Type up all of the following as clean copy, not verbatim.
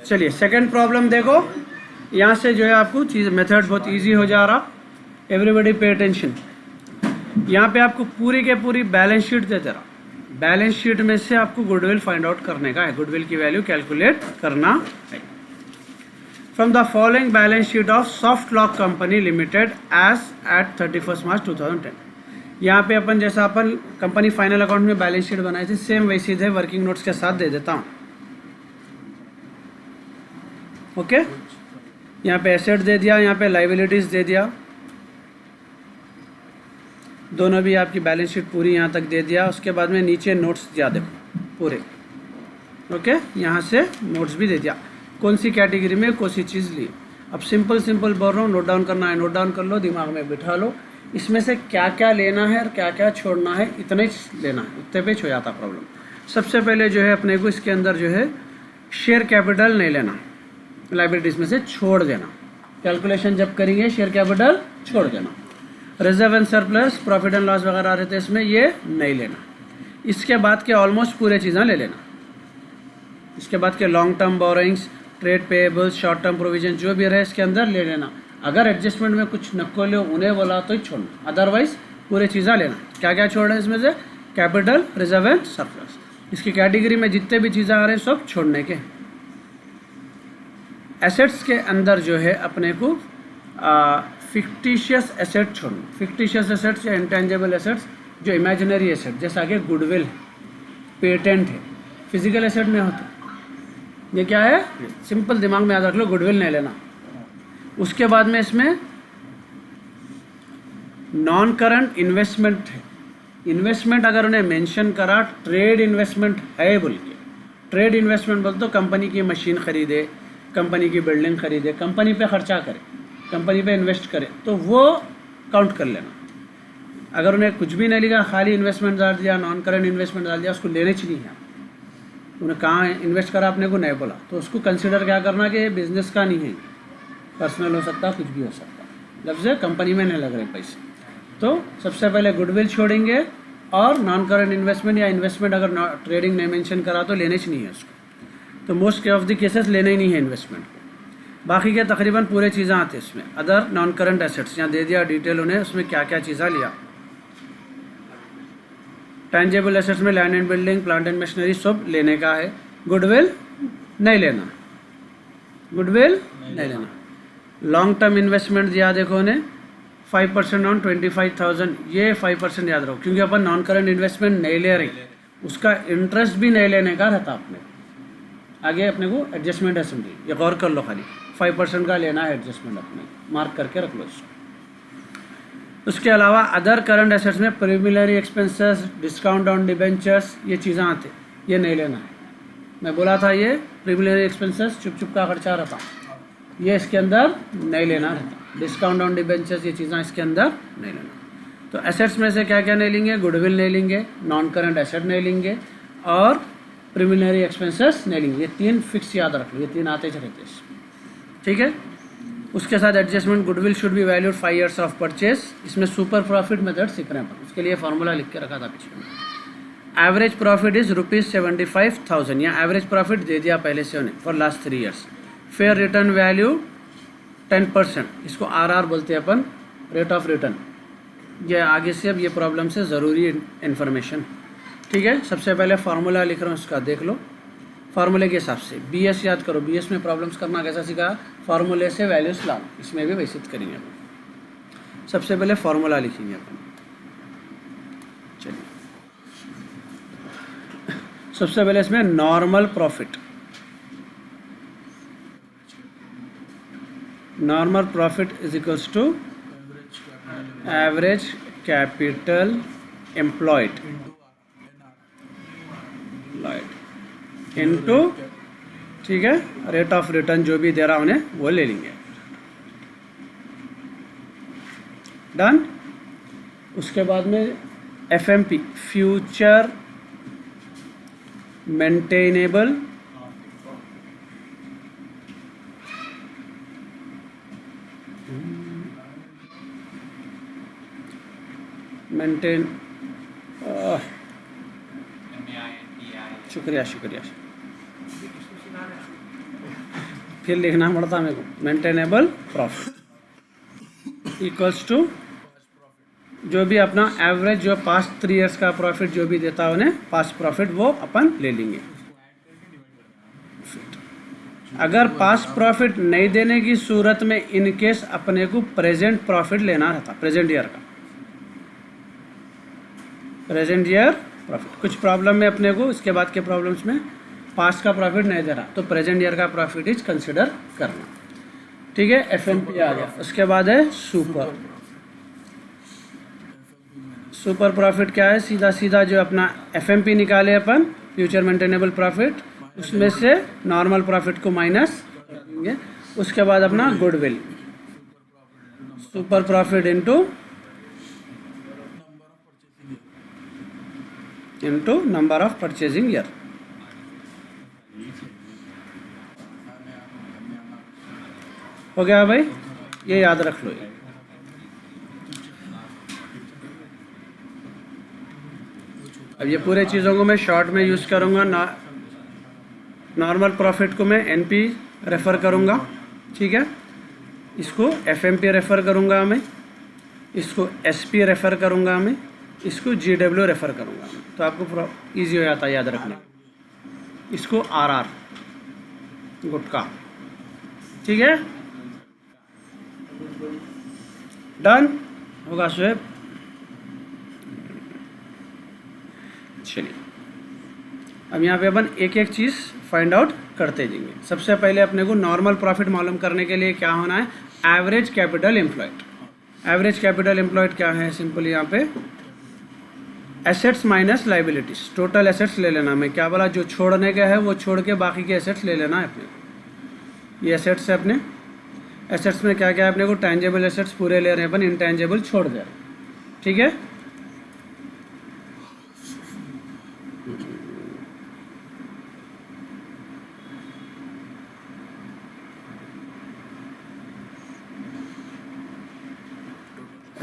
चलिए second problem देखो, यहाँ से जो है आपको चीज़ मेथड बहुत इजी हो जा रहा। Everybody pay attention. यहाँ पे आपको पूरी के पूरी बैलेंस शीट दे रहा। बैलेंस शीट में से आपको गुडविल फाइंड आउट करने का है, गुडविल की वैल्यू कैलकुलेट करना है। From the following balance sheet of soft lock company limited as at 31 March 2010। यहाँ पे अपन जैसा अपन कंपनी फाइनल अकाउंट में बैलेंस शीट बनाई थी, सेम वैसी थे, वर्किंग नोट्स के साथ दे देता हूँ। ओके, यहाँ पे एसेट दे दिया, यहाँ पे लाइबिलिटीज दे दिया, दोनों भी आपकी बैलेंस शीट पूरी यहाँ तक दे दिया। उसके बाद में नीचे नोट्स दिया देखो पूरे। ओके, यहाँ से नोट्स भी दे दिया, कौन सी कैटेगरी में कौन सी चीज़ ली। अब सिंपल सिंपल बोल रहा हूँ, नोट डाउन करना है नोट डाउन कर लो, दिमाग में बिठा लो, इसमें से क्या क्या लेना है और क्या क्या छोड़ना है, इतना ही लेना है, उतने पे हो जाता प्रॉब्लम। सबसे पहले जो है अपने को इसके अंदर जो है शेयर कैपिटल नहीं लेना, लाइबिलिटीज़ में से छोड़ देना। कैलकुलेशन जब करेंगे शेयर कैपिटल छोड़ देना। Reserve and surplus, profit and loss वगैरह रहते हैं इसमें, ये नहीं लेना। इसके बाद के ऑलमोस्ट पूरे चीज़ें ले लेना। इसके बाद के long term borrowings, trade payables, short term provision जो भी रहे इसके अंदर ले लेना। अगर एडजस्टमेंट में कुछ नको ले उन्हें बोला तो ही छोड़ना, अदरवाइज पूरे चीज़ें लेना। क्या क्या छोड़ना है इसमें से? Capital, reserve and surplus. इसकी कैटेगरी में जितने भी चीज़ें आ रहे हैं सब छोड़ने के। एसेट्स के अंदर जो है अपने को फिक्टिशियस एसेट छोड़ना। फिक्टिशियस एसेट्स या इंटेंजिबल एसेट्स, जो इमेजिनरी एसेट जैसा कि गुडविल है, पेटेंट है, फिजिकल एसेट में होता है। ये क्या है? सिंपल दिमाग में याद रख लो, गुडविल नहीं लेना। उसके बाद में इसमें नॉन करंट इन्वेस्टमेंट है। इन्वेस्टमेंट अगर उन्हें मेंशन करा ट्रेड इन्वेस्टमेंट है बोल के, ट्रेड इन्वेस्टमेंट बोल तो कंपनी की मशीन खरीदे, कंपनी की बिल्डिंग खरीदे, कंपनी पे खर्चा करे, कंपनी पे इन्वेस्ट करे, तो वो काउंट कर लेना। अगर उन्हें कुछ भी नहीं लिखा, खाली इन्वेस्टमेंट डाल दिया, नॉन करंट इन्वेस्टमेंट डाल दिया, उसको लेने चाहिए है। उन्हें कहाँ इन्वेस्ट करा अपने को नहीं बोला, तो उसको कंसिडर क्या करना कि बिजनेस का नहीं है, पर्सनल हो सकता, कुछ भी हो सकता, जब से कंपनी में नहीं लग रहे पैसे। तो सबसे पहले गुडविल छोड़ेंगे, और नॉन करंट इन्वेस्टमेंट या इन्वेस्टमेंट अगर ट्रेडिंग नहीं मेंशन करा तो लेने चाहिए है उसको। तो मोस्ट ऑफ द केसेस लेना ही नहीं है इन्वेस्टमेंट को। बाकी के तकरीबन पूरे चीज़ें आते हैं इसमें। अदर नॉन करंट एसेट्स यहाँ दे दिया डिटेल उन्हें, उसमें क्या क्या चीज़ें लिया। टेंजेबल एसेट्स में land and building, plant and machinery सब लेने का है। गुडविल नहीं लेना, गुडविल नहीं लेना। लॉन्ग टर्म इन्वेस्टमेंट दिया देखो उन्हें 5% ऑन 25,000, ये 5% याद रखो, क्योंकि अपन नॉन करंट इन्वेस्टमेंट नहीं ले रही, उसका इंटरेस्ट भी नहीं लेने का रहता अपने। आगे अपने को एडजस्टमेंट असेंबली, ये गौर कर लो, खाली 5% का लेना है एडजस्टमेंट, अपने मार्क करके रख लो इसको। उसके अलावा अदर करंट एसेट्स में preliminary expenses, discount on debentures, ये चीज़ें आते, ये नहीं लेना है। मैं बोला था ये प्रीलिमिनरी एक्सपेंसेस चुप चुप का खर्चा रहता, ये इसके अंदर नहीं लेना रहता। डिस्काउंट ऑन डिबेंचर्स, ये चीज़ें इसके अंदर नहीं लेना। तो एसेट्स में से क्या क्या नहीं लेंगे? गुडविल नहीं लेंगे, नॉन करंट एसेट नहीं लेंगे, और प्रीलिमिनरी एक्सपेंसेस नहीं लेंगे। ये तीन फिक्स याद रख लो, ये तीन आते रहते हैं, ठीक है। उसके साथ adjustment, goodwill should be valued 5 years of purchase. इसमें सुपर प्रॉफिट मेथड सीख रहे हैं, उसके लिए फार्मूला लिख के रखा था पीछे में। एवरेज प्रॉफिट इज ₹75,000, यहाँ एवरेज प्रॉफिट दे दिया पहले से उन्हें for last 3 years। Fair return value 10%, इसको RR बोलते हैं अपन, रेट ऑफ रिटर्न। ये आगे से अब ये प्रॉब्लम से ज़रूरी इन्फॉर्मेशन, ठीक है। सबसे पहले फार्मूला लिख रहा हूँ, उसका देख लो। फार्मूले के हिसाब से BS याद करो, BS में प्रॉब्लम्स करना कैसा सीखा? फार्मूले से वैल्यूज लाओ, इसमें भी वैसे करेंगे अपन। सबसे पहले फार्मूला लिखेंगे अपन, चलिए। सबसे पहले इसमें normal profit, normal profit is equals to average capital employed into, ठीक है, रेट ऑफ रिटर्न जो भी दे रहा उन्हें वो ले लेंगे। डन। उसके बाद में FMP, फ्यूचर मेंटेनेबल मेंटेन, शुक्रिया शुक्रिया, फिर लिखना पड़ता मेरे को, मेंटेनेबल प्रॉफिट इक्वल्स टू जो भी अपना एवरेज जो पास्ट 3 ईयर्स का प्रॉफिट जो भी देता है उन्हें पास्ट प्रॉफिट वो अपन ले लेंगे। अगर पास्ट प्रॉफिट नहीं देने की सूरत में इन केस अपने को प्रेजेंट प्रॉफिट लेना रहता, प्रेजेंट ईयर का, प्रेजेंट ईयर प्रॉफिट। कुछ प्रॉब्लम में अपने को इसके बाद के प्रॉब्लम्स में पास्ट का प्रॉफिट नहीं दे रहा तो प्रेजेंट ईयर का प्रॉफिट इज कंसिडर करना, ठीक है। एफएमपी आ गया। उसके बाद है सुपर। सुपर प्रॉफिट क्या है, सीधा सीधा जो अपना एफएमपी निकाले अपन फ्यूचर मेंटेनेबल प्रॉफिट, उसमें से नॉर्मल प्रॉफिट को माइनस करेंगे। उसके बाद अपना goodwill, super profit into number of purchasing year. हो गया भाई, ये याद रख लो। अब ये पूरे चीज़ों को मैं शॉर्ट में यूज़ करूँगा। नॉर्मल प्रॉफिट को मैं एनपी रेफ़र करूँगा, ठीक है। इसको एफएमपी रेफ़र करूँगा मैं, इसको एसपी रेफ़र करूँगा मैं, इसको जीडब्ल्यू रेफ़र करूँगा मैं, तो आपको ईजी हो जाता है याद रखना। इसको आरआर गुटका, ठीक है। डन होगा शुएब। चलिए अब यहाँ पे अपन एक एक चीज़ फाइंड आउट करते जाएंगे। सबसे पहले अपने को नॉर्मल प्रॉफिट मालूम करने के लिए क्या होना है, average capital employed. Average capital employed क्या है, सिंपली यहाँ पे assets minus liabilities, total assets ले लेना। मैं क्या बोला, जो छोड़ने का है वो छोड़ के बाकी के एसेट्स ले लेना है अपने को। ये एसेट्स है अपने, एसेट्स में क्या क्या है अपने को, टेंजेबल एसेट्स पूरे ले रहे हैं अपन, इनटेंजेबल छोड़ दे रहे हैं, ठीक है।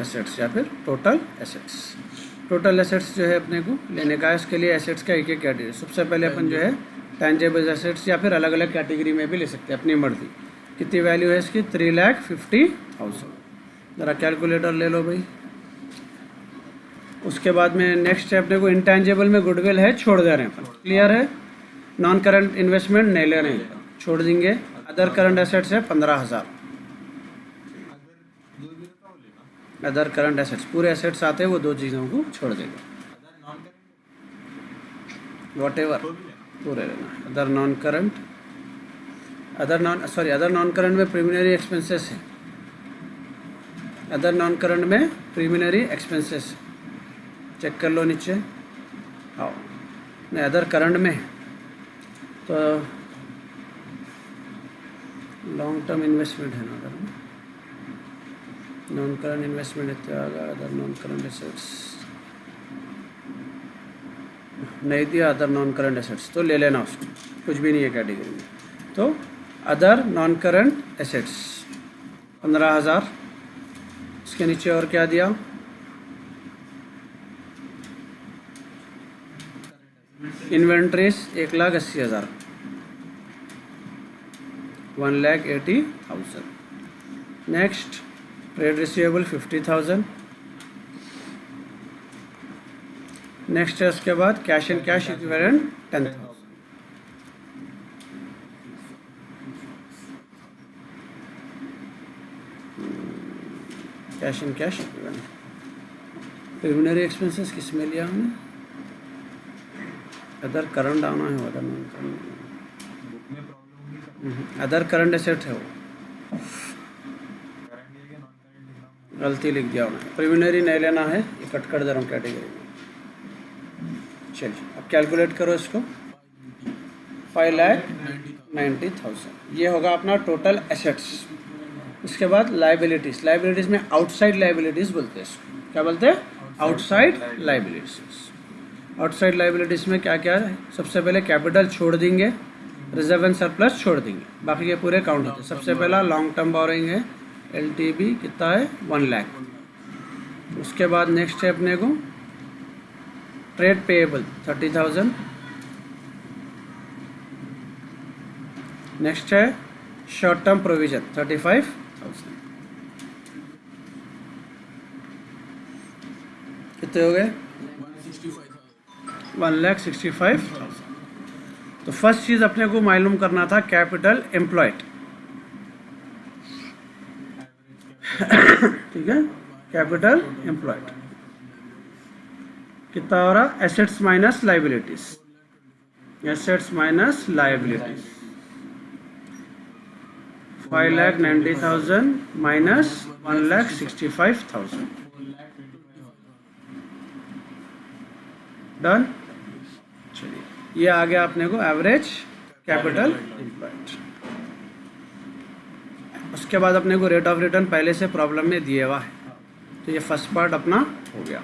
एसेट्स या फिर टोटल एसेट्स। टोटल एसेट्स जो है अपने को लेने का है, इसके लिए एसेट्स का एक एक कैटेगरी। सबसे पहले अपन जो है टेंजेबल एसेट्स या फिर अलग अलग कैटेगरी में भी ले सकते हैं अपनी मर्जी। कितनी वैल्यू है इसकी, 3,50,000। ज़रा कैलकुलेटर ले लो भाई। उसके बाद में नेक्स्ट है अपने को इंटेंजेबल में गुडविल है, छोड़ दे रहे हैं अपन, क्लियर है। नॉन करंट इन्वेस्टमेंट नहीं ले रहे हैं, छोड़ देंगे। अदर करंट एसेट्स है 15,000। अदर करंट एसेट्स पूरे एसेट्स आते हैं, वो दो चीज़ों को छोड़ देगा, वॉट एवर पूरे लेना। Other non current, other non current में प्रीमिनरी एक्सपेंसेस है। अदर नॉन करंट में प्रीमिनरी एक्सपेंसेस चेक कर लो नीचे। आओ नहीं, अदर करंट में तो लॉन्ग टर्म इन्वेस्टमेंट है ना, अदर में नॉन करंट इन्वेस्टमेंट इत्यादि। अदर नॉन करंट एसेट्स नहीं दिया, अदर नॉन करंट एसेट्स तो ले लेना उसको, कुछ भी नहीं है कैटेगरी में। तो अदर नॉन करंट एसेट्स 15,000। इसके नीचे और क्या दिया, inventories 1,80,000, 1,80,000। Next trade receivable 50,000। Next है उसके बाद cash and cash equivalent 10,000। Cash and cash equivalent. Preliminary expenses किस में लिया हमने, अदर करंट आना है, other non current, other current asset है वो, गलती लिख दिया उन्होंने। प्रीलिमिनरी नहीं लेना है, ये कट कर दे रहा हूँ कैटेगरी में। चलिए अब कैलकुलेट करो इसको, 5,90,000 ये होगा अपना टोटल एसेट्स। इसके बाद लाइबिलिटीज़, लाइबिलिटीज़ में आउटसाइड लाइबिलिटीज़ बोलते हैं इसको, क्या बोलते हैं, आउटसाइड लाइबिलिटीज़। आउटसाइड लाइबिलिटीज़ में क्या क्या है, सबसे पहले कैपिटल छोड़ देंगे, रिजर्व एंड सरप्लस छोड़ देंगे, बाकी के पूरे काउंट होते हैं। सबसे पहला लॉन्ग टर्म बोरोइंग है, LTB कितना है, 1 लाख। उसके बाद नेक्स्ट है अपने को ट्रेड पेएबल 30,000। नेक्स्ट है शॉर्ट टर्म प्रोविजन 35,000। कितने हो गए? 1,65,000। तो फर्स्ट चीज अपने को मालूम करना था कैपिटल एम्प्लॉयड, ठीक है। कैपिटल एम्प्लॉयड कितना हो रहा? Assets minus liabilities, assets minus liabilities 5,90,000 minus 1,65,000। Done. चलिए ये आ गया अपने को एवरेज कैपिटल एम्प्लॉयड। उसके बाद अपने को रेट ऑफ रिटर्न पहले से प्रॉब्लम में दिया हुआ है, तो ये फर्स्ट पार्ट अपना हो गया।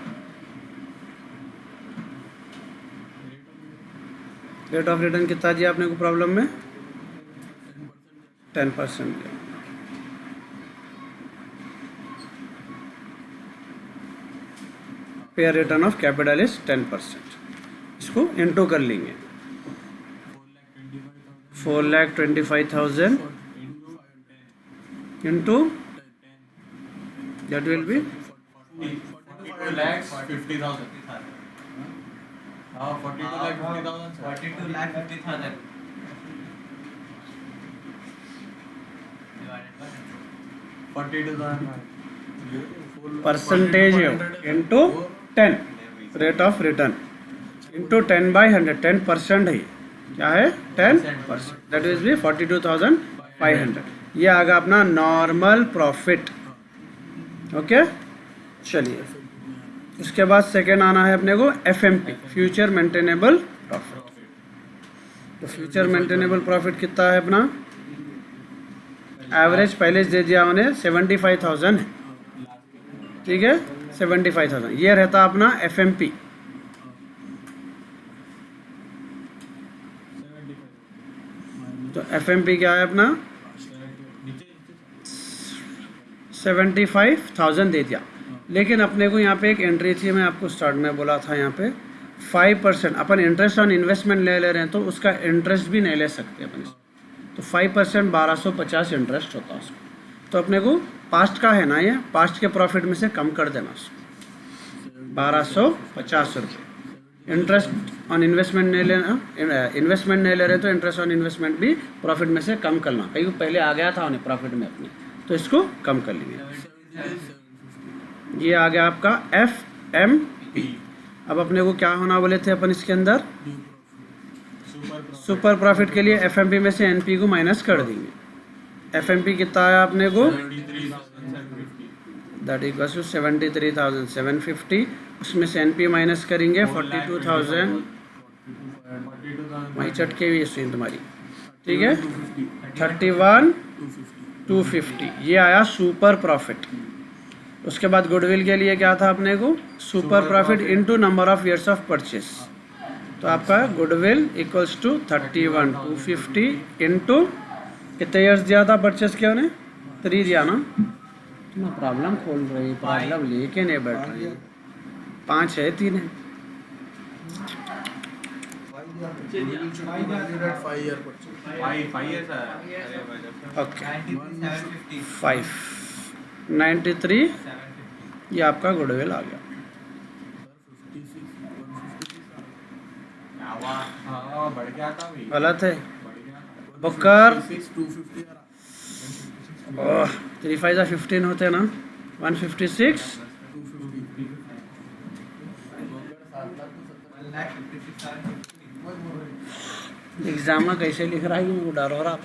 रेट ऑफ रिटर्न कितना दिया अपने को प्रॉब्लम में? 10% दिया। Pair return of capital is 10%। इसको इंटू कर लेंगे। 4,25,000 into that will be 42,50,000। 42,50,000 percentage into 10 rate of return into 10/100, 10% है। क्या है? 10%। दैट इज भी 42,500। ये आ गया अपना नॉर्मल प्रॉफिट। ओके, चलिए उसके बाद सेकेंड आना है अपने को FMP, फ्यूचर मेंटेनेबल प्रॉफिट। तो फ्यूचर मेंटेनेबल प्रॉफिट कितना है अपना? एवरेज पहले दे दिया उन्हें 75,000 है, ठीक है। 75,000 ये रहता अपना FMP। तो FMP क्या है अपना? 75,000 दे दिया, लेकिन अपने को यहाँ पे एक एंट्री थी, मैं आपको स्टार्ट में बोला था यहाँ पे 5% अपन इंटरेस्ट ऑन इन्वेस्टमेंट ले रहे हैं, तो उसका इंटरेस्ट भी नहीं ले सकते अपन। तो 5% 1,250 इंटरेस्ट होता है उसको। तो अपने को पास्ट का है ना, ये पास्ट के प्रॉफिट में से कम कर देना उसको, 1,250 रुपये। इंटरेस्ट ऑन इन्वेस्टमेंट नहीं लेना, इन्वेस्टमेंट नहीं ले रहे तो इंटरेस्ट ऑन इन्वेस्टमेंट भी प्रॉफिट में से कम करना, कहीं पहले आ गया था उन्हें प्रॉफिट में अपने, तो इसको कम कर लेंगे। ये आ गया आपका FMP। अब अपने को क्या होना बोले थे अपन इसके अंदर? सुपर प्रॉफिट के लिए FMP में से NP को माइनस कर देंगे। FMP कितना आया अपने को? That equals to 73,750। उसमें से NP माइनस करेंगे 42,000। वही चटके हुई स्क्रीन तुम्हारी, ठीक है। 31,250 ये आया सुपर प्रॉफिट। उसके बाद गुडविल के लिए क्या था अपने को? Super profit into number of years of purchase. तो आपका गुडविल इक्वल्स टू 31,250 इनटू कितने इयर्स दिया था परचेस किया उन्हें? 3 दिया ना। प्रॉब्लम खोल रही, प्रॉब्लम लेके नहीं बैठ रही। 5 है 3 है। ओके 593 ये आपका गुडविल आ गया। गलत है बकर। 3 5 15 होते हैं ना, 156। एग्जाम में कैसे लिख रहा है मुझे डर हो रहा।